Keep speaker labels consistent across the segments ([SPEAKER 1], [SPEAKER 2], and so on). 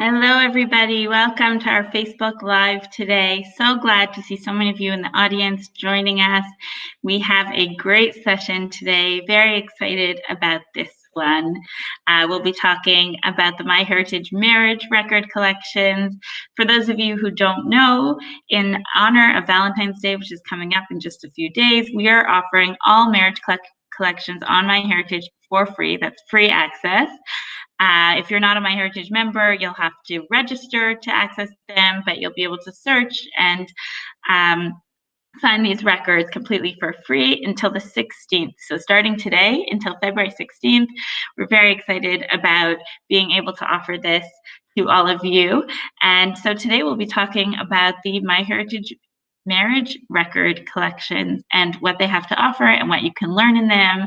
[SPEAKER 1] Hello, everybody. Welcome to our Facebook Live today. So glad to see so many of you in the audience joining us. We have a great session today. Very excited about this one. We'll be talking about the MyHeritage marriage record collections. For those of you who don't know, in honor of Valentine's Day, which is coming up in just a few days, we are offering all marriage collections on MyHeritage for free. That's free access. If you're not a MyHeritage member, you'll have to register to access them, but you'll be able to search and find these records completely for free until the 16th. So starting today until February 16th, we're very excited about being able to offer this to all of you. And so today we'll be talking about the MyHeritage marriage record collections and what they have to offer and what you can learn in them.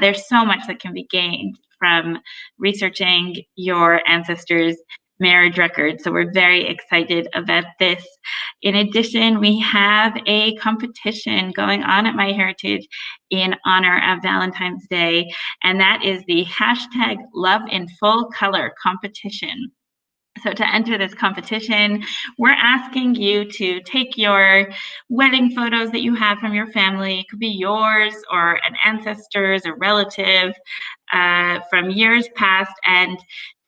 [SPEAKER 1] There's so much that can be gained from researching your ancestors' marriage records. So we're very excited about this. In addition, we have a competition going on at MyHeritage in honor of Valentine's Day, and that is the hashtag Love in Full Color competition. So to enter this competition, we're asking you to take your wedding photos that you have from your family. It could be yours or an ancestor's, a relative from years past, and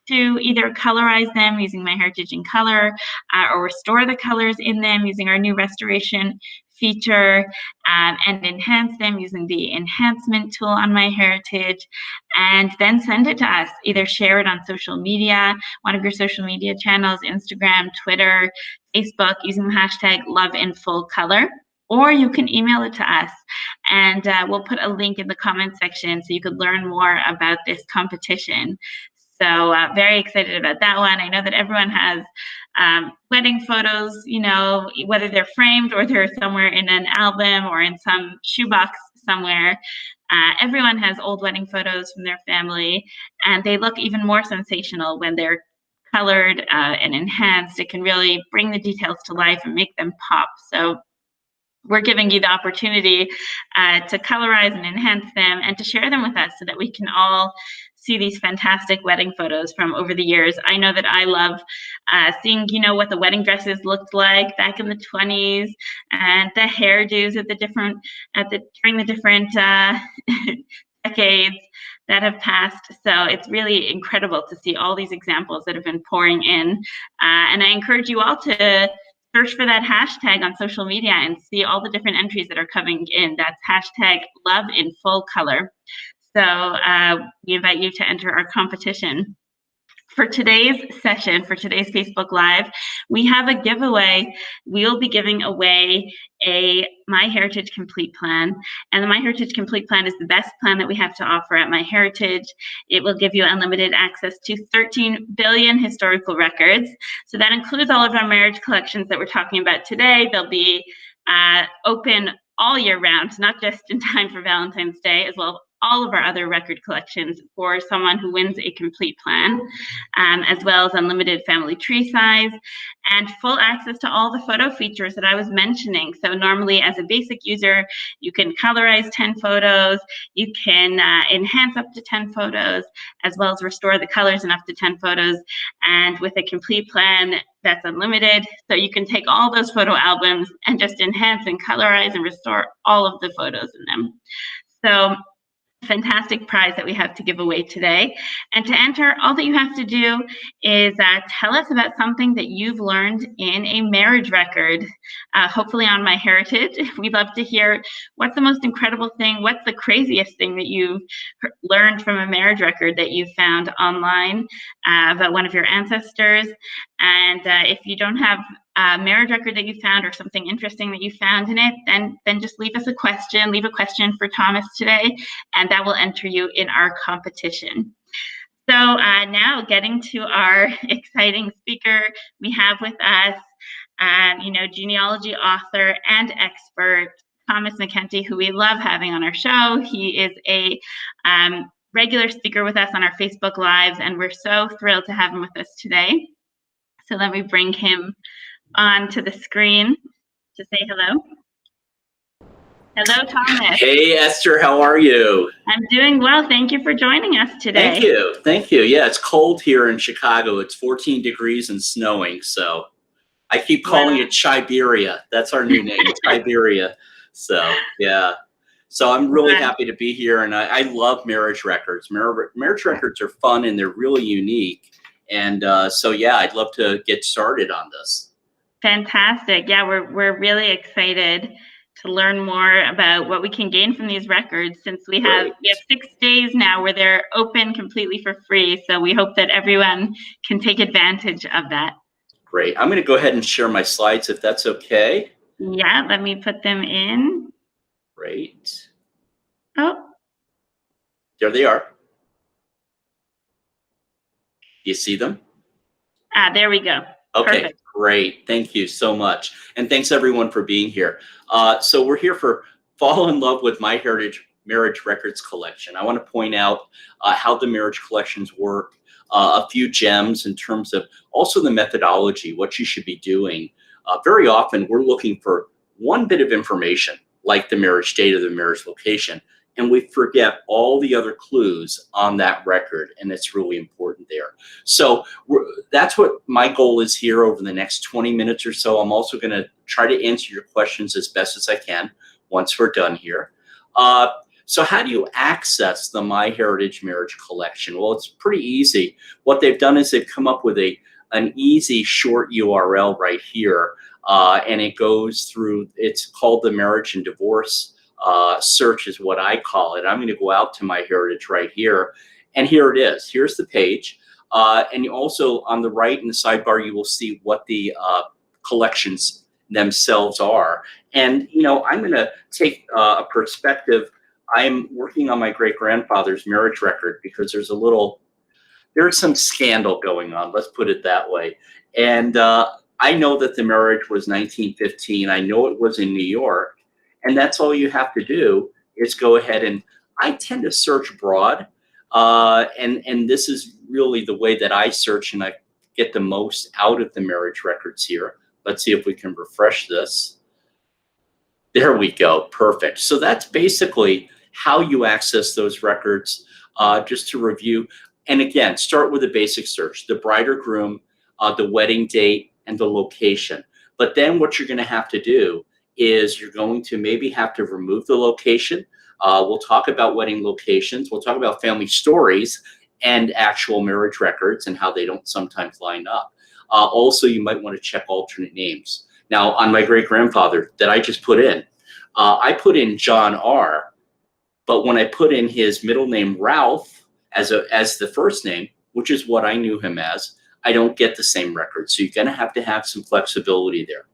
[SPEAKER 1] to either colorize them using MyHeritage in Color or restore the colors in them using our new restoration feature and enhance them using the enhancement tool on MyHeritage, and then send it to us. Either share it on social media, one of your social media channels, Instagram, Twitter, Facebook, using the hashtag #LoveInFullColor, or you can email it to us, and we'll put a link in the comment section so you could learn more about this competition. So very excited about that one. I know that everyone has wedding photos, whether they're framed or they're somewhere in an album or in some shoebox somewhere. Everyone has old wedding photos from their family, and they look even more sensational when they're colored and enhanced. It can really bring the details to life and make them pop. So we're giving you the opportunity to colorize and enhance them and to share them with us so that we can all see these fantastic wedding photos from over the years. I know that I love seeing, what the wedding dresses looked like back in the 20s and the hairdos during the different decades that have passed. So it's really incredible to see all these examples that have been pouring in. And I encourage you all to search for that hashtag on social media and see all the different entries that are coming in. That's hashtag #LoveInFullColor. So we invite you to enter our competition. For today's session, for today's Facebook Live, we have a giveaway. We'll be giving away a MyHeritage Complete Plan. And the MyHeritage Complete Plan is the best plan that we have to offer at MyHeritage. It will give you unlimited access to 13 billion historical records. So that includes all of our marriage collections that we're talking about today. They'll be open all year round, not just in time for Valentine's Day, as well as all of our other record collections for someone who wins a complete plan, as well as unlimited family tree size and full access to all the photo features that I was mentioning. So normally as a basic user, you can colorize 10 photos, you can enhance up to 10 photos, as well as restore the colors in up to 10 photos. And with a complete plan, that's unlimited. So you can take all those photo albums and just enhance and colorize and restore all of the photos in them. So fantastic prize that we have to give away today. And to enter, all that you have to do is tell us about something that you've learned in a marriage record, hopefully on MyHeritage. We'd love to hear what's the most incredible thing, what's the craziest thing that you've learned from a marriage record that you found online about one of your ancestors. And if you don't have a marriage record that you found or something interesting that you found in it, then just leave us a question, leave a question for Thomas today, and that will enter you in our competition. So now getting to our exciting speaker, we have with us, genealogy author and expert, Thomas Mckenzie, who we love having on our show. He is a regular speaker with us on our Facebook Lives, and we're so thrilled to have him with us today. So let me bring him onto the screen to say hello. Hello, Thomas.
[SPEAKER 2] Hey, Esther, how are you?
[SPEAKER 1] I'm doing well. Thank you for joining us today.
[SPEAKER 2] Thank you. Thank you. Yeah, it's cold here in Chicago. It's 14 degrees and snowing. So I keep calling it Chiberia. That's our new name, Chiberia. So, yeah. So I'm really happy to be here. And I love marriage records. Marriage records are fun and they're really unique. And so, yeah, I'd love to get started on this.
[SPEAKER 1] Fantastic. Yeah, we're really excited to learn more about what we can gain from these records, since we have 6 days now where they're open completely for free. So we hope that everyone can take advantage of that.
[SPEAKER 2] Great. I'm going to go ahead and share my slides if that's okay.
[SPEAKER 1] Yeah, let me put them in.
[SPEAKER 2] Great.
[SPEAKER 1] Oh.
[SPEAKER 2] There they are. You see them?
[SPEAKER 1] There we go.
[SPEAKER 2] Okay,
[SPEAKER 1] perfect.
[SPEAKER 2] Great. Thank you so much. And thanks everyone for being here. So we're here for Fall in Love with MyHeritage Marriage Records Collection. I want to point out how the marriage collections work, a few gems in terms of also the methodology, what you should be doing. Very often we're looking for one bit of information, like the marriage date or the marriage location, and we forget all the other clues on that record, and it's really important there. So that's what my goal is here over the next 20 minutes or so. I'm also going to try to answer your questions as best as I can once we're done here. So how do you access the MyHeritage Marriage Collection? Well, it's pretty easy. What they've done is they've come up with an easy short URL right here, and it goes through, it's called the Marriage and Divorce search is what I call it. I'm going to go out to MyHeritage right here, and here it is. Here's the page, and you also on the right in the sidebar you will see what the collections themselves are. And I'm going to take a perspective. I'm working on my great-grandfather's marriage record because there's some scandal going on, let's put it that way. And I know that the marriage was 1915. I know it was in New York. And that's all you have to do is go ahead, and I tend to search broad. And this is really the way that I search and I get the most out of the marriage records here. Let's see if we can refresh this. There we go. Perfect. So that's basically how you access those records. Just to review, and again, start with a basic search, the bride or groom, the wedding date, and the location. But then what you're going to have to do is you're going to maybe have to remove the location. We'll talk about wedding locations. We'll talk about family stories and actual marriage records and how they don't sometimes line up. Also, you might want to check alternate names. Now, on my great-grandfather that I just put in, I put in John R., but when I put in his middle name Ralph as the first name, which is what I knew him as, I don't get the same record. So you're going to have some flexibility there.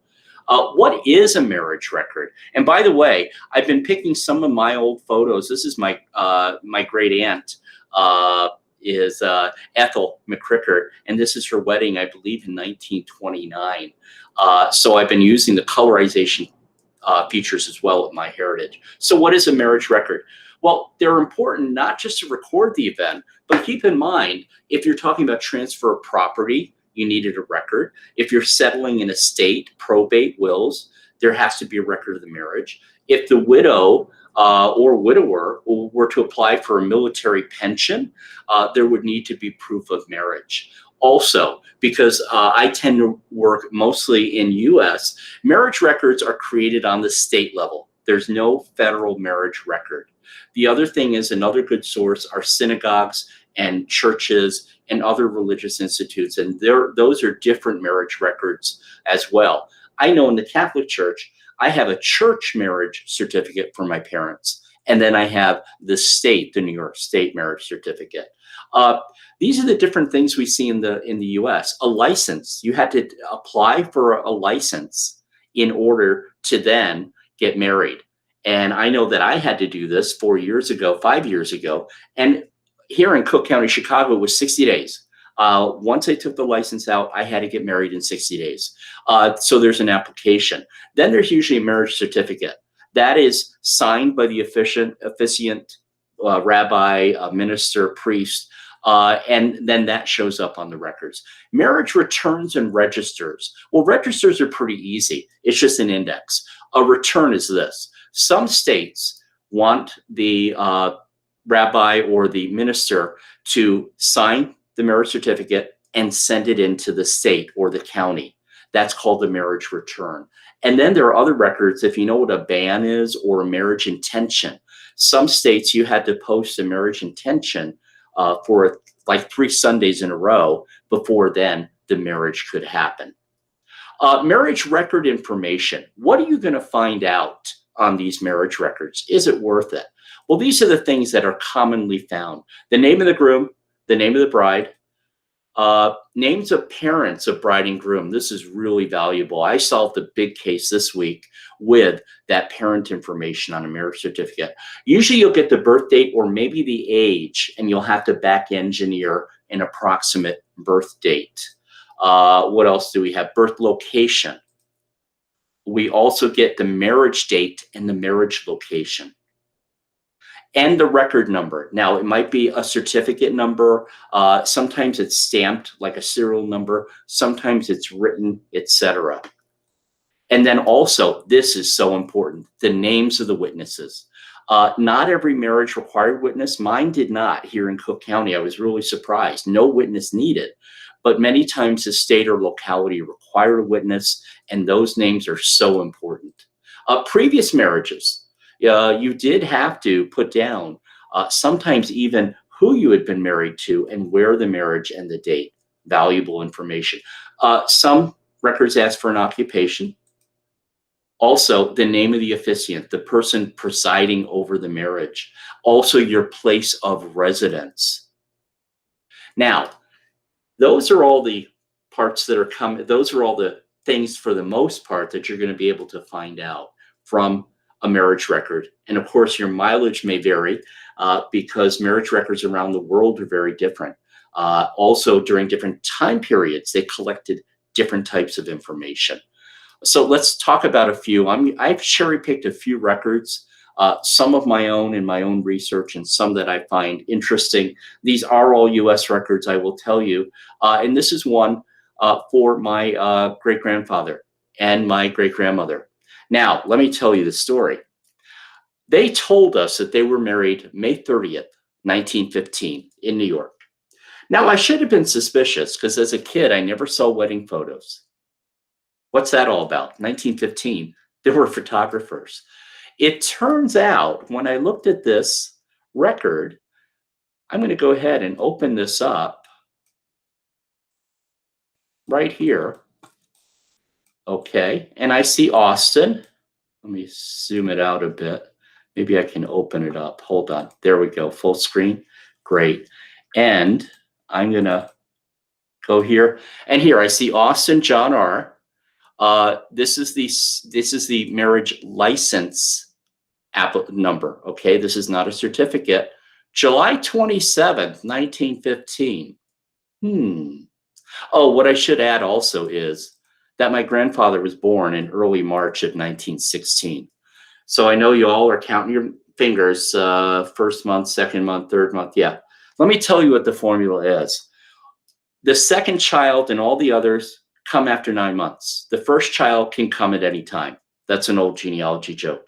[SPEAKER 2] What is a marriage record? And by the way, I've been picking some of my old photos. This is my great aunt, is Ethel McCrickert, and this is her wedding, I believe, in 1929. So I've been using the colorization features as well at MyHeritage. So what is a marriage record? Well, they're important not just to record the event, but keep in mind, if you're talking about transfer of property, you needed a record. If you're settling an estate, probate, wills, there has to be a record of the marriage. If the widow or widower were to apply for a military pension, there would need to be proof of marriage. Also, because I tend to work mostly in US, marriage records are created on the state level. There's no federal marriage record. The other thing is, another good source are synagogues and churches and other religious institutes, and those are different marriage records as well. I know in the Catholic Church, I have a church marriage certificate for my parents, and then I have the New York State marriage certificate. These are the different things we see in the US. A license, you had to apply for a license in order to then get married. And I know that I had to do this 5 years ago, and here in Cook County, Chicago, it was 60 days. Once I took the license out, I had to get married in 60 days. So there's an application. Then there's usually a marriage certificate. That is signed by the officiant rabbi, minister, priest, and then that shows up on the records. Marriage returns and registers. Well, registers are pretty easy. It's just an index. A return is this. Some states want the rabbi or the minister to sign the marriage certificate and send it into the state or the county. That's called the marriage return. And then there are other records, if you know what a ban is or a marriage intention. Some states you had to post a marriage intention for like 3 Sundays in a row before then the marriage could happen. Marriage record information. What are you going to find out on these marriage records? Is it worth it? Well, these are the things that are commonly found. The name of the groom, the name of the bride, names of parents of bride and groom. This is really valuable. I solved a big case this week with that parent information on a marriage certificate. Usually you'll get the birth date or maybe the age, and you'll have to back engineer an approximate birth date. What else do we have? Birth location. We also get the marriage date and the marriage location. And the record number. Now, it might be a certificate number. Sometimes it's stamped like a serial number. Sometimes it's written, etc. And then also, this is so important, the names of the witnesses. Not every marriage required witness. Mine did not here in Cook County. I was really surprised. No witness needed. But many times the state or locality required a witness, and those names are so important. Previous marriages. You did have to put down sometimes even who you had been married to and where the marriage and the date. Valuable information. Some records ask for an occupation. Also, the name of the officiant, the person presiding over the marriage. Also, your place of residence. Now, those are all the parts that are coming. Those are all the things for the most part that you're going to be able to find out from a marriage record. And of course, your mileage may vary because marriage records around the world are very different. Also, during different time periods, they collected different types of information. So let's talk about a few. I've cherry-picked a few records, some of my own in my own research and some that I find interesting. These are all U.S. records, I will tell you. And this is one for my great-grandfather and my great-grandmother. Now, let me tell you the story. They told us that they were married May 30th, 1915 in New York. Now, I should have been suspicious because as a kid, I never saw wedding photos. What's that all about? 1915, there were photographers. It turns out when I looked at this record, I'm going to go ahead and open this up right here. Okay, and I see Austin. Let me zoom it out a bit. Maybe I can open it up. Hold on. There we go. Full screen. Great. And I'm going to go here. And here I see Austin John R. This is the marriage license number. Okay, this is not a certificate. July 27th, 1915. Oh, what I should add also is that my grandfather was born in early March of 1916. So I know you all are counting your fingers, first month, second month, third month. Yeah. Let me tell you what the formula is. The second child and all the others come after 9 months. The first child can come at any time. That's an old genealogy joke.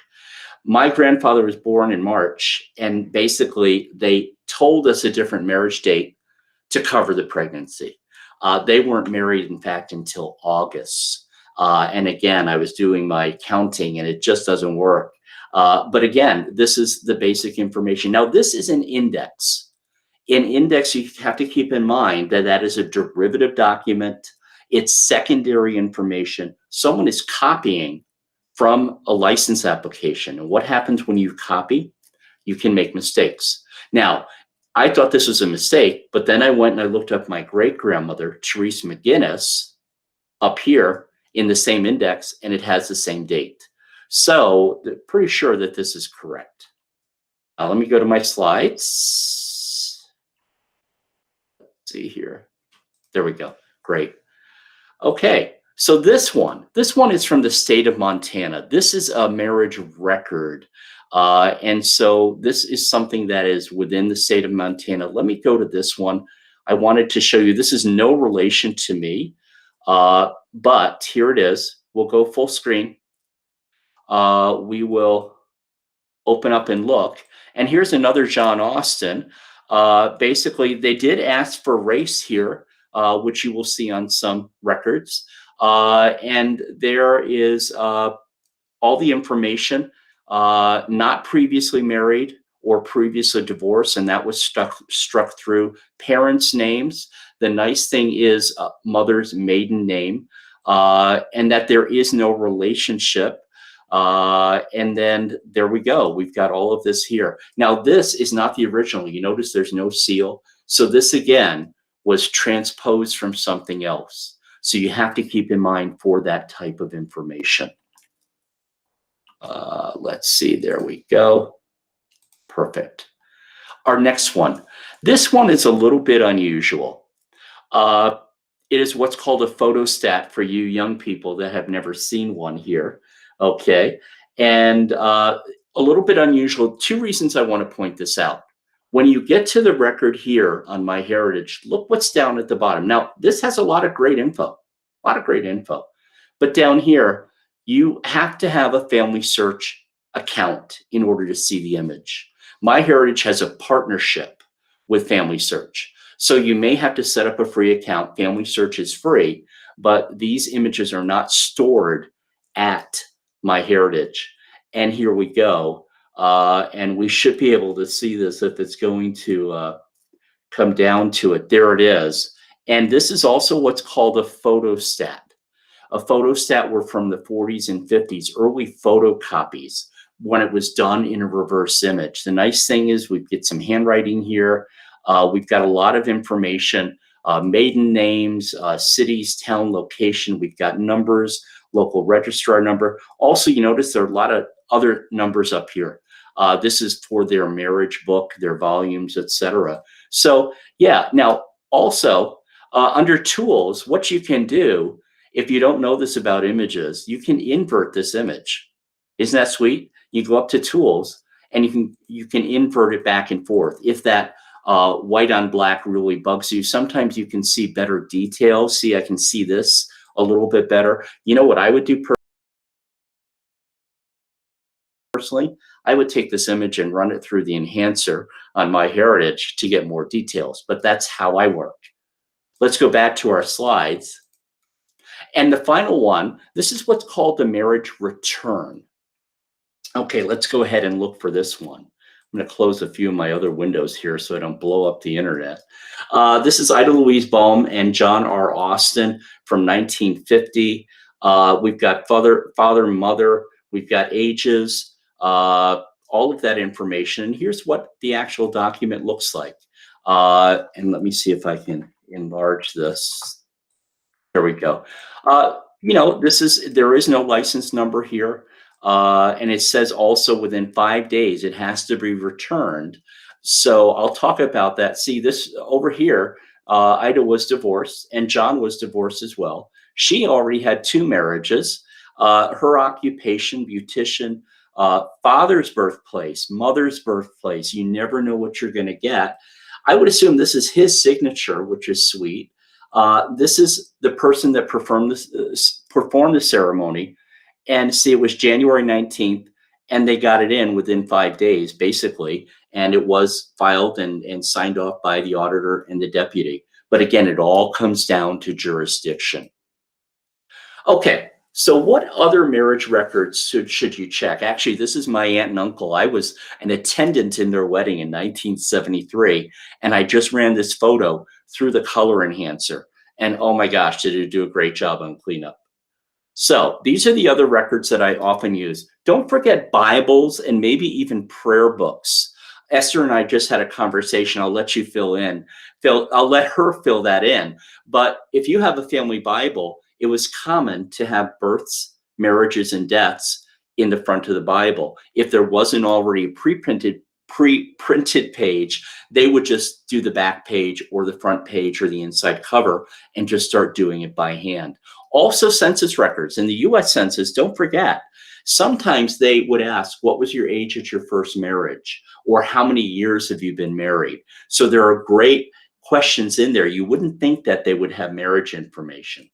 [SPEAKER 2] My grandfather was born in March, and basically they told us a different marriage date to cover the pregnancy. They weren't married, in fact, until August. And again, I was doing my counting and it just doesn't work. But again, this is the basic information. Now, this is an index. In index, you have to keep in mind that that is a derivative document. It's secondary information. Someone is copying from a license application. And what happens when you copy? You can make mistakes. Now, I thought this was a mistake, but then I went and I looked up my great-grandmother, Therese McGinnis, up here in the same index, and it has the same date. So pretty sure that this is correct. Let me go to my slides. Let's see here. There we go. Great. Okay, so this one is from the state of Montana. This is a marriage record. And so this is something that is within the state of Montana. Let me go to this one. I wanted to show you, this is no relation to me, but here it is. We'll go full screen. We will open up and look. And here's another John Austen. Basically, they did ask for race here, which you will see on some records. And there is all the information, not previously married or previously divorced, and that was struck through. Parents' names. The nice thing is mother's maiden name, and that there is no relationship. And then there we go. We've got all of this here. Now, this is not the original. You notice there's no seal. So this, again, was transposed from something else. So you have to keep in mind for that type of information. Let's see. There we go. Perfect. Our next one. This one is a little bit unusual. It is what's called a photostat for you young people that have never seen one here. Okay. And a little bit unusual. Two reasons I want to point this out. When you get to the record here on MyHeritage, look what's down at the bottom. Now, this has a lot of great info, But down here, you have to have a family search account in order to see the image. MyHeritage has a partnership with Family Search. So you may have to set up a free account. Family Search is free, but these images are not stored at MyHeritage. And here we go. And we should be able to see this if it's going to come down to it. There it is. And this is also what's called a photostat. A photostat were from the 40s and 50s, early photocopies when it was done in a reverse image. The nice thing is we get some handwriting here. We've got a lot of information, maiden names, cities, town, location. We've got numbers, local registrar number. Also, you notice there are a lot of other numbers up here. This is for their marriage book, their volumes, etc. So yeah, now also under tools, what you can do, if you don't know this about images, you can invert this image. Isn't that sweet? You go up to tools and you can invert it back and forth. If that white on black really bugs you, sometimes you can see better details. See, I can see this a little bit better. You know what I would do personally? I would take this image and run it through the enhancer on MyHeritage to get more details, but that's how I work. Let's go back to our slides. And the final one, this is what's called the marriage return. Okay, let's go ahead and look for this one. I'm going to close a few of my other windows here so I don't blow up the internet. This is Ida Louise Baum and John R. Austen from 1950. We've got father, mother. We've got ages, all of that information. And here's what the actual document looks like. And let me see if I can enlarge this. There we go. You know, there is no license number here. And it says also within 5 days, it has to be returned. So I'll talk about that. See this over here, Ida was divorced and John was divorced as well. She already had 2 marriages. Her occupation, beautician, father's birthplace, mother's birthplace. You never know what you're going to get. I would assume this is his signature, which is sweet. This is the person that performed the ceremony. And see, it was January 19th, and they got it in within 5 days, basically. And it was filed and signed off by the auditor and the deputy. But again, it all comes down to jurisdiction. Okay, so what other marriage records should you check? Actually, this is my aunt and uncle. I was an attendant in their wedding in 1973, and I just ran this photo through the color enhancer. And oh my gosh, did it do a great job on cleanup. So these are the other records that I often use. Don't forget Bibles and maybe even prayer books. Esther and I just had a conversation. I'll let you fill in. I'll let her fill that in. But if you have a family Bible, it was common to have births, marriages, and deaths in the front of the Bible. If there wasn't already a pre-printed page, they would just do the back page or the front page or the inside cover and just start doing it by hand. Also, census records. In the US Census, don't forget, sometimes they would ask, what was your age at your first marriage? Or how many years have you been married? So there are great questions in there. You wouldn't think that they would have marriage information.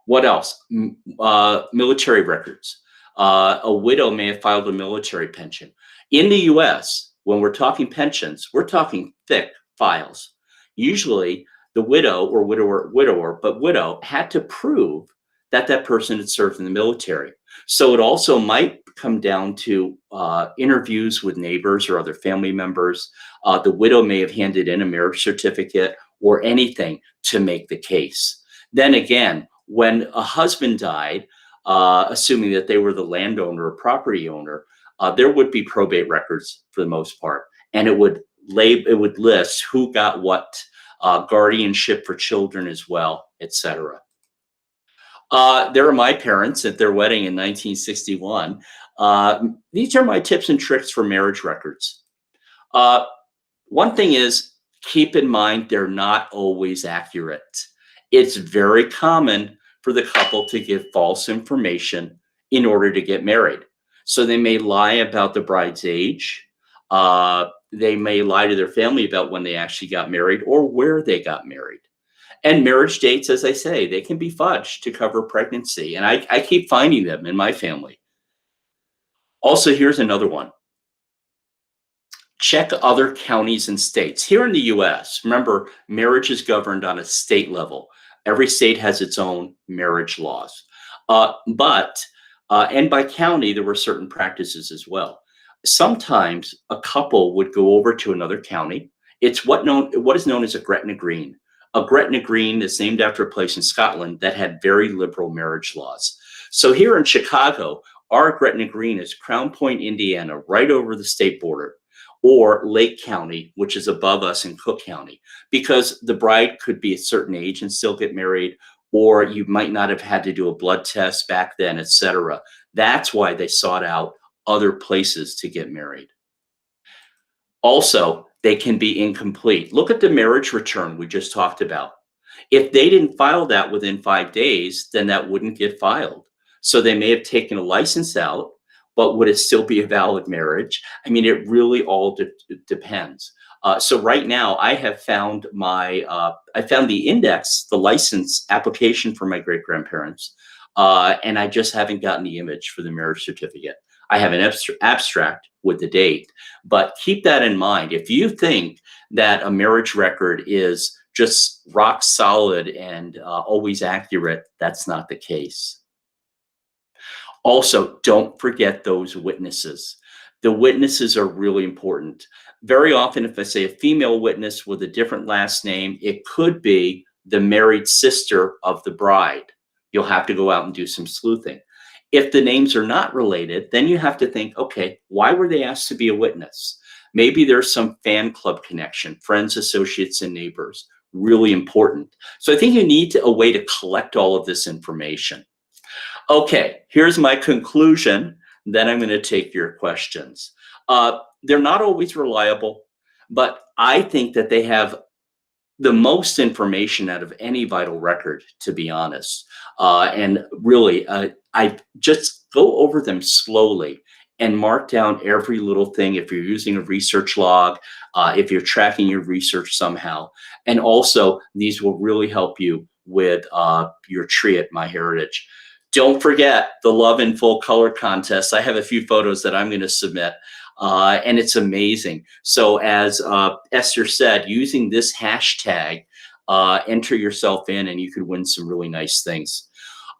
[SPEAKER 2] What else? Military records. A widow may have filed a military pension. In the US, when we're talking pensions, we're talking thick files. Usually the widow or widow had to prove that that person had served in the military. So it also might come down to interviews with neighbors or other family members. The widow may have handed in a marriage certificate or anything to make the case. Then again, when a husband died, assuming that they were the landowner or property owner, there would be probate records for the most part, and it would list who got what, guardianship for children as well, etc. There are my parents at their wedding in 1961. These are my tips and tricks for marriage records. One thing is, keep in mind they're not always accurate. It's very common for the couple to give false information in order to get married. So they may lie about the bride's age. They may lie to their family about when they actually got married or where they got married. And marriage dates, as I say, they can be fudged to cover pregnancy. And I keep finding them in my family. Also, here's another one. Check other counties and states. Here in the US, remember, marriage is governed on a state level. Every state has its own marriage laws. And by county, there were certain practices as well. Sometimes a couple would go over to another county. It's what is known as a Gretna Green. A Gretna Green is named after a place in Scotland that had very liberal marriage laws. So here in Chicago, our Gretna Green is Crown Point, Indiana, right over the state border, or Lake County, which is above us in Cook County, because the bride could be a certain age and still get married, or you might not have had to do a blood test back then, etc. That's why they sought out other places to get married. Also, they can be incomplete. Look at the marriage return we just talked about. If they didn't file that within 5 days, then that wouldn't get filed. So they may have taken a license out, but would it still be a valid marriage? I mean, it really all depends. So right now, I have found the index, the license application for my great-grandparents, and I just haven't gotten the image for the marriage certificate. I have an abstract with the date, but keep that in mind. If you think that a marriage record is just rock solid and always accurate, that's not the case. Also, don't forget those witnesses. The witnesses are really important. Very often, if I say a female witness with a different last name, it could be the married sister of the bride. You'll have to go out and do some sleuthing. If the names are not related, then you have to think, okay, why were they asked to be a witness? Maybe there's some fan club connection, friends, associates, and neighbors. Really important. So I think you need a way to collect all of this information. Okay, here's my conclusion. Then I'm going to take your questions. They're not always reliable, but I think that they have the most information out of any vital record, to be honest. And really, I just go over them slowly and mark down every little thing if you're using a research log, if you're tracking your research somehow. And also, these will really help you with your tree at MyHeritage. Don't forget the Love in Full Color contest. I have a few photos that I'm going to submit, and it's amazing. So as Esther said, using this hashtag, enter yourself in and you could win some really nice things.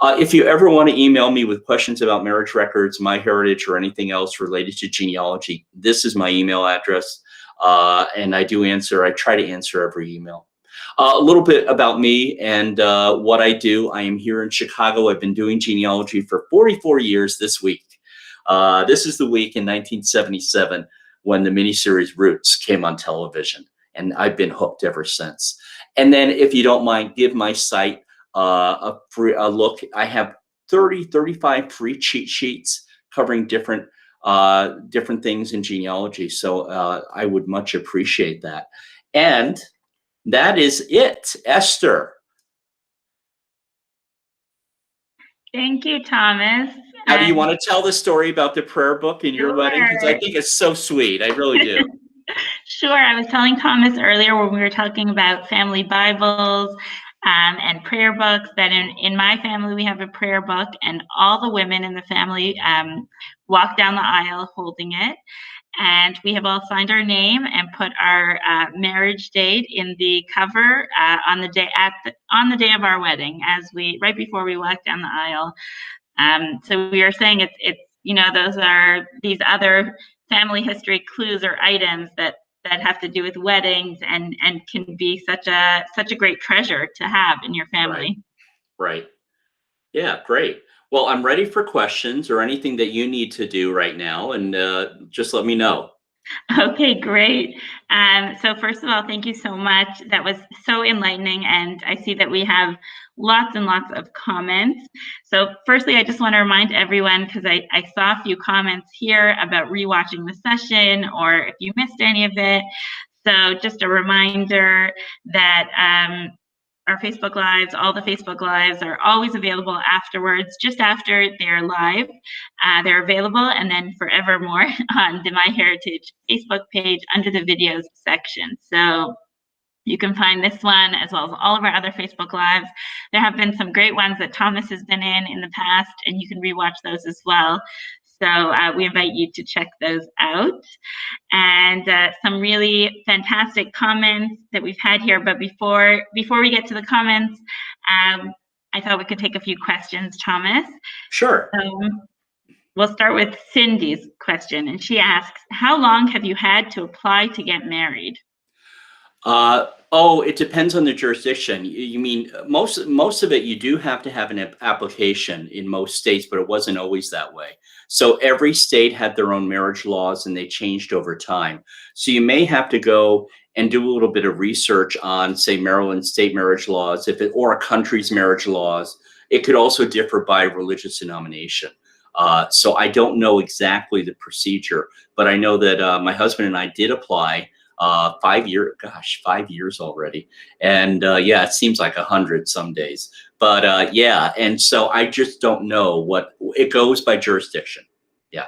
[SPEAKER 2] If you ever want to email me with questions about marriage records, MyHeritage, or anything else related to genealogy, this is my email address, and I try to answer every email. A little bit about me and what I do. I am here in Chicago. I've been doing genealogy for 44 years this week. This is the week in 1977 when the miniseries Roots came on television, and I've been hooked ever since. And then, if you don't mind, give my site a look. I have 35 free cheat sheets covering different things in genealogy, so I would much appreciate that. And that is it, Esther.
[SPEAKER 1] Thank you, Thomas.
[SPEAKER 2] Now, do you want to tell the story about the prayer book in your wedding? Because I think it's so sweet. I really do.
[SPEAKER 1] Sure. I was telling Thomas earlier when we were talking about family Bibles, and prayer books. That in my family, we have a prayer book, and all the women in the family walk down the aisle holding it. And we have all signed our name and put our marriage date in the cover on the day of our wedding, right before we walk down the aisle. So we are saying it's those are these other family history clues or items that have to do with weddings and can be such a great treasure to have in your family.
[SPEAKER 2] Right. Yeah, great. Well, I'm ready for questions or anything that you need to do right now, and just let me know.
[SPEAKER 1] Okay, great. So first of all, thank you so much. That was so enlightening, and I see that we have lots and lots of comments. So firstly, I just want to remind everyone, because I saw a few comments here about rewatching the session or if you missed any of it. So just a reminder that our Facebook Lives, all the Facebook Lives are always available afterwards, just after they're live. They're available and then forevermore on the MyHeritage Facebook page under the videos section. So you can find this one as well as all of our other Facebook Lives. There have been some great ones that Thomas has been in the past, and you can rewatch those as well. So we invite you to check those out. And some really fantastic comments that we've had here. But before we get to the comments, I thought we could take a few questions, Thomas.
[SPEAKER 2] Sure.
[SPEAKER 1] We'll start with Cindy's question, and she asks, how long have you had to apply to get married?
[SPEAKER 2] It depends on the jurisdiction. You mean most of it, you do have to have an application in most states, but it wasn't always that way. So every state had their own marriage laws, and they changed over time. So you may have to go and do a little bit of research on, say, Maryland state marriage laws, or a country's marriage laws. It could also differ by religious denomination. So I don't know exactly the procedure, but I know that my husband and I did apply 5 years already. And yeah, it seems like 100 some days, but yeah. And so I just don't know what it goes by jurisdiction. Yeah.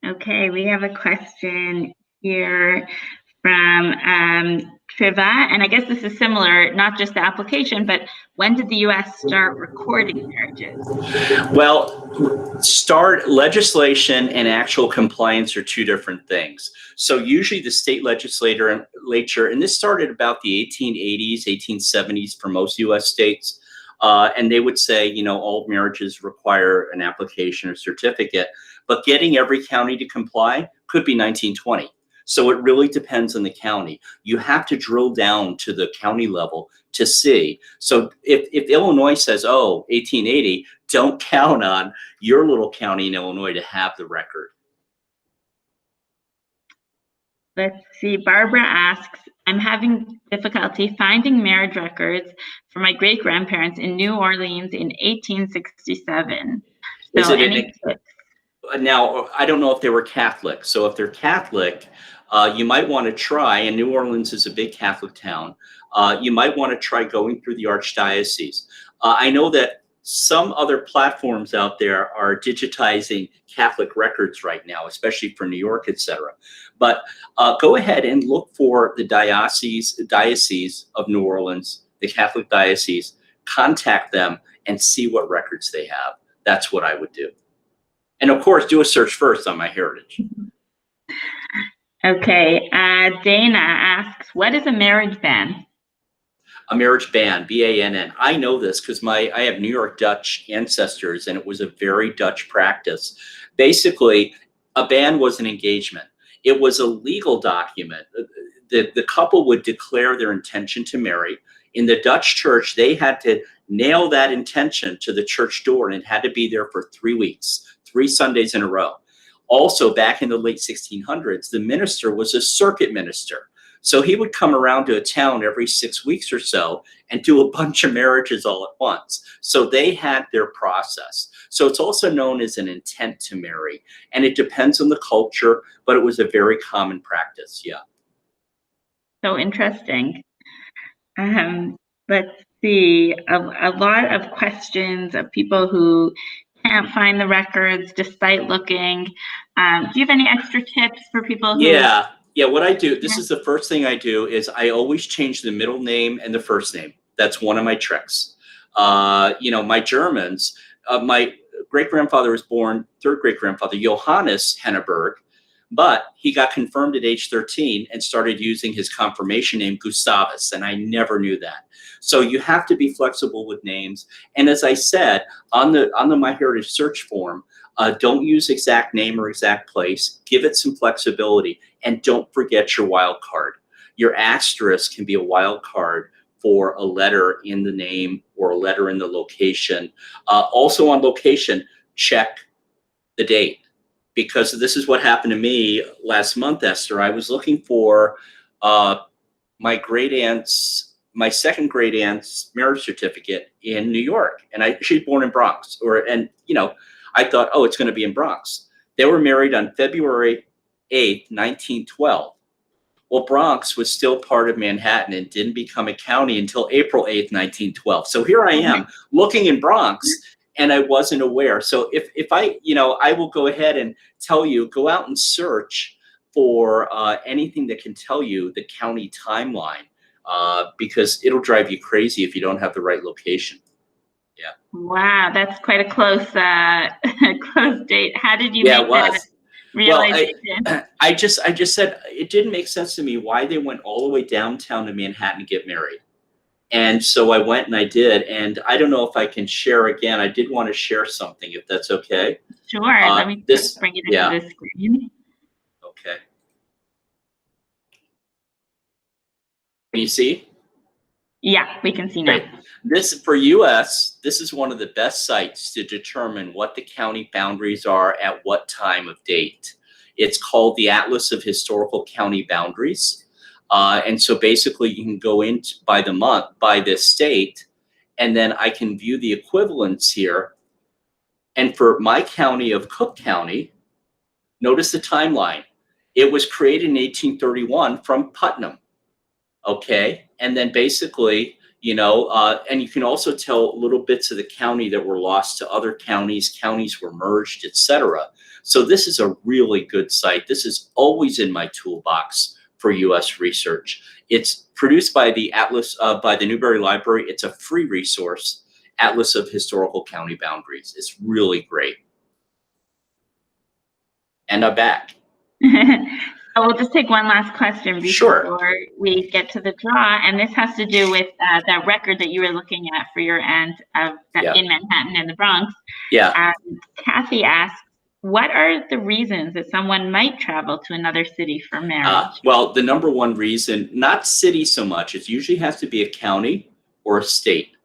[SPEAKER 1] Okay, we have a question here from Triva, and I guess this is similar, not just the application, but when did the U.S. start recording marriages?
[SPEAKER 2] Well, legislation and actual compliance are two different things. So usually the state legislature, and this started about the 1880s, 1870s for most U.S. states, and they would say, all marriages require an application or certificate, but getting every county to comply could be 1920. So it really depends on the county. You have to drill down to the county level to see. So if Illinois says, 1880, don't count on your little county in Illinois to have the record.
[SPEAKER 1] Let's see, Barbara asks, I'm having difficulty finding marriage records for my great-grandparents in New Orleans in 1867. So any tips?
[SPEAKER 2] Now, I don't know if they were Catholic. So if they're Catholic, you might want to try, and New Orleans is a big Catholic town, you might want to try going through the archdiocese. I know that some other platforms out there are digitizing Catholic records right now, especially for New York, etc. But go ahead and look for the Diocese of New Orleans, the Catholic diocese, contact them and see what records they have. That's what I would do. And of course, do a search first on MyHeritage.
[SPEAKER 1] Okay, Dana asks, what is a marriage ban?
[SPEAKER 2] A marriage ban, B-A-N-N. I know this because I have New York Dutch ancestors, and it was a very Dutch practice. Basically, a ban was an engagement. It was a legal document. The couple would declare their intention to marry. In the Dutch church, they had to nail that intention to the church door, and it had to be there for 3 weeks, 3 Sundays in a row. Also, back in the late 1600s, the minister was a circuit minister. So he would come around to a town every 6 weeks or so and do a bunch of marriages all at once. So they had their process. So it's also known as an intent to marry. And it depends on the culture, but it was a very common practice, yeah.
[SPEAKER 1] So interesting. Let's see, a lot of questions of people who can't find the records despite looking. Do you have any extra tips for people who?
[SPEAKER 2] Yeah, Yeah, what I do, this is the first thing I do, is I always change the middle name and the first name. That's one of my tricks. My Germans, my great-grandfather was born, third great-grandfather, Johannes Henneberg, but he got confirmed at age 13 and started using his confirmation name, Gustavus, and I never knew that. So you have to be flexible with names. And as I said, on the MyHeritage search form, don't use exact name or exact place. Give it some flexibility. And don't forget your wild card. Your asterisk can be a wild card for a letter in the name or a letter in the location. Also on location, check the date, because this is what happened to me last month, Esther. I was looking for my second great aunt's marriage certificate in New York, and she's born in Bronx, I thought, oh, it's going to be in Bronx. They were married on February 8th, 1912. Well, Bronx was still part of Manhattan and didn't become a county until April 8th, 1912. So here I am looking in Bronx, and I wasn't aware. So if I will go ahead and tell you, go out and search for anything that can tell you the county timeline, because it'll drive you crazy if you don't have the right location. Yeah.
[SPEAKER 1] Wow, that's quite a close close date. How did you make that realization?
[SPEAKER 2] Well, I just said it didn't make sense to me why they went all the way downtown to Manhattan to get married. And so I went and I did, and I don't know if I can share again. I did want to share something, if that's okay.
[SPEAKER 1] Sure. Let me just bring it into the screen.
[SPEAKER 2] Okay. Can you see?
[SPEAKER 1] Yeah, we can see now.
[SPEAKER 2] Great. This, for US, this is one of the best sites to determine what the county boundaries are at what time of date. It's called the Atlas of Historical County Boundaries. And so basically you can go in by the month, by the state, and then I can view the equivalents here. And for my county of Cook County, notice the timeline. It was created in 1831 from Putnam. Okay. And then basically, and you can also tell little bits of the county that were lost to other counties, counties were merged, etc. So this is a really good site. This is always in my toolbox for US research. It's produced by the Atlas, by the Newberry Library. It's a free resource, Atlas of Historical County Boundaries. It's really great. And I'm back.
[SPEAKER 1] We'll just take one last question before we get to the draw, and this has to do with that record that you were looking at for your aunt in Manhattan and the Bronx.
[SPEAKER 2] Yeah.
[SPEAKER 1] Kathy asks, what are the reasons that someone might travel to another city for marriage?
[SPEAKER 2] Well, the number one reason, not city so much, it usually has to be a county or a state.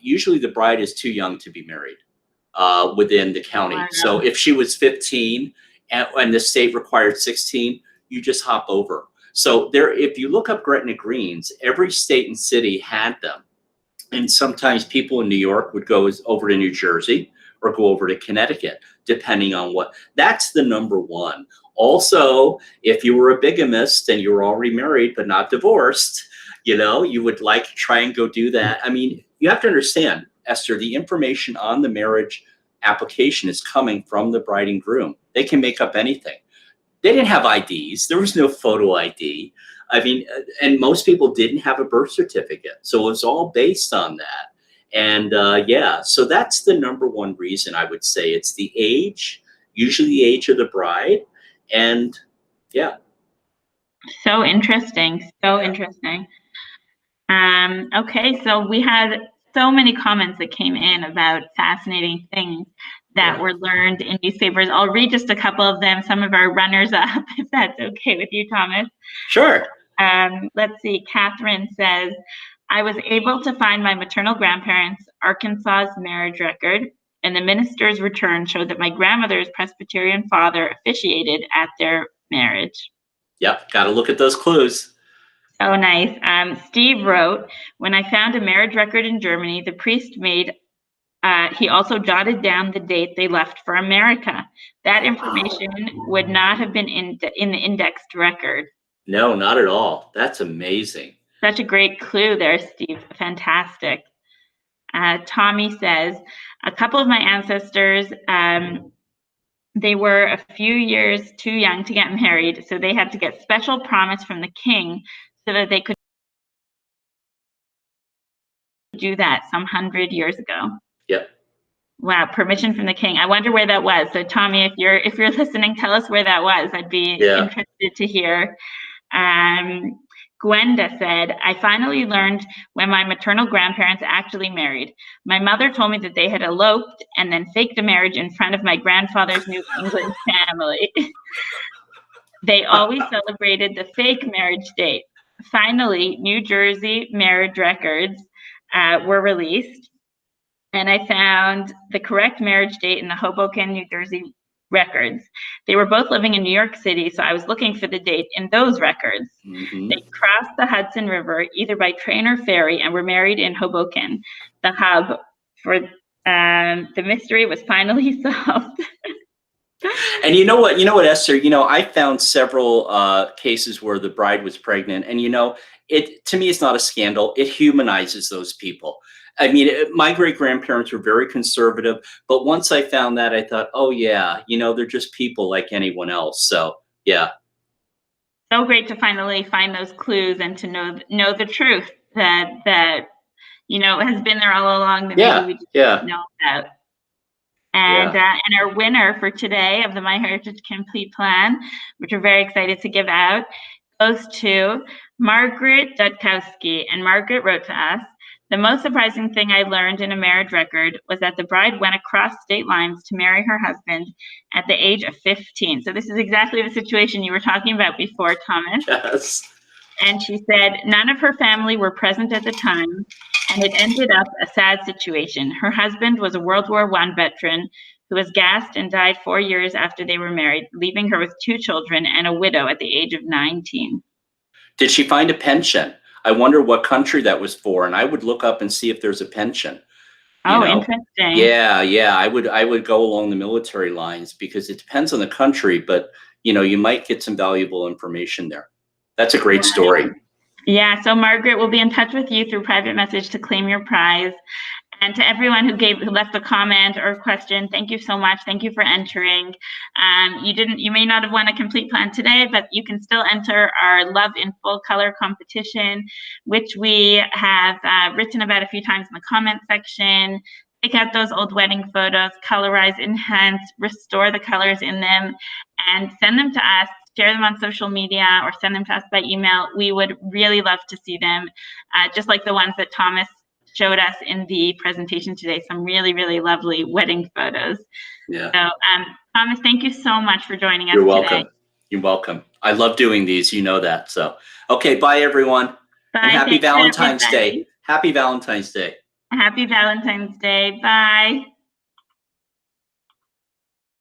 [SPEAKER 2] Usually the bride is too young to be married within the county. Wow. So if she was 15 and the state required 16, you just hop over. So if you look up Gretna Greens, every state and city had them. And sometimes people in New York would go over to New Jersey or go over to Connecticut, depending on that's the number one. Also, if you were a bigamist and you were already married but not divorced, you would like to try and go do that. I mean, you have to understand, Esther, the information on the marriage application is coming from the bride and groom. They can make up anything. They didn't have IDs. There was no photo ID. I mean, and most people didn't have a birth certificate. So it was all based on that. And so that's the number one reason I would say. It's the age, usually the age of the bride. And yeah.
[SPEAKER 1] So interesting. So interesting. Okay, so we had so many comments that came in about fascinating things that were learned in newspapers. I'll read just a couple of them, some of our runners up, if that's okay with you, Thomas.
[SPEAKER 2] Sure.
[SPEAKER 1] Let's see, Catherine says, I was able to find my maternal grandparents' Arkansas's marriage record, and the minister's return showed that my grandmother's Presbyterian father officiated at their marriage.
[SPEAKER 2] Yep, got to look at those clues.
[SPEAKER 1] Oh, nice. Steve wrote, when I found a marriage record in Germany, the priest he also jotted down the date they left for America. That information would not have been in the indexed record.
[SPEAKER 2] No, not at all. That's amazing.
[SPEAKER 1] Such a great clue there, Steve. Fantastic. Tommy says, a couple of my ancestors they were a few years too young to get married, so they had to get special promise from the king so that they could do that some 100 years ago.
[SPEAKER 2] Yep.
[SPEAKER 1] Wow, permission from the king. I wonder where that was. So Tommy, if you're listening, tell us where that was. I'd be interested to hear. Gwenda said, I finally learned when my maternal grandparents actually married. My mother told me that they had eloped and then faked a marriage in front of my grandfather's New England family. They always celebrated the fake marriage date. Finally, New Jersey marriage records were released, and I found the correct marriage date in the Hoboken, New Jersey records. They were both living in New York City, so I was looking for the date in those records.
[SPEAKER 2] Mm-hmm.
[SPEAKER 1] They crossed the Hudson River either by train or ferry and were married in Hoboken, the hub for the mystery was finally solved.
[SPEAKER 2] And you know what, Esther, I found several cases where the bride was pregnant, and to me, it's not a scandal. It humanizes those people. I mean, my great grandparents were very conservative, but once I found that, I thought, oh yeah, they're just people like anyone else. So yeah.
[SPEAKER 1] So great to finally find those clues and to know the truth that has been there all along that maybe we just didn't know about. And and our winner for today of the MyHeritage Complete Plan, which we're very excited to give out, goes to Margaret Dudkowski. And Margaret wrote to us, the most surprising thing I learned in a marriage record was that the bride went across state lines to marry her husband at the age of 15. So this is exactly the situation you were talking about before, Thomas.
[SPEAKER 2] Yes.
[SPEAKER 1] And she said none of her family were present at the time, and it ended up a sad situation. Her husband was a World War I veteran who was gassed and died 4 years after they were married, leaving her with 2 children and a widow at the age of 19.
[SPEAKER 2] Did she find a pension? I wonder what country that was for, and I would look up and see if there's a pension.
[SPEAKER 1] Interesting.
[SPEAKER 2] Yeah. I would go along the military lines because it depends on the country, but you might get some valuable information there. That's a great story.
[SPEAKER 1] Yeah, so Margaret will be in touch with you through private message to claim your prize. And to everyone who left a comment or question, thank you so much. Thank you for entering. You may not have won a complete plan today, but you can still enter our Love in Full Color competition, which we have written about a few times in the comment section. Take out those old wedding photos, colorize, enhance, restore the colors in them, and send them to us. Share them on social media or send them to us by email. We would really love to see them, just like the ones that Thomas showed us in the presentation today, some really, really lovely wedding photos.
[SPEAKER 2] Yeah.
[SPEAKER 1] So, Thomas, thank you so much for joining us
[SPEAKER 2] You're welcome.
[SPEAKER 1] today.
[SPEAKER 2] You're welcome. I love doing these. You know that. So, okay. Bye, everyone.
[SPEAKER 1] Bye.
[SPEAKER 2] And happy Valentine's Day. Happy Valentine's Day.
[SPEAKER 1] Happy Valentine's Day. Bye.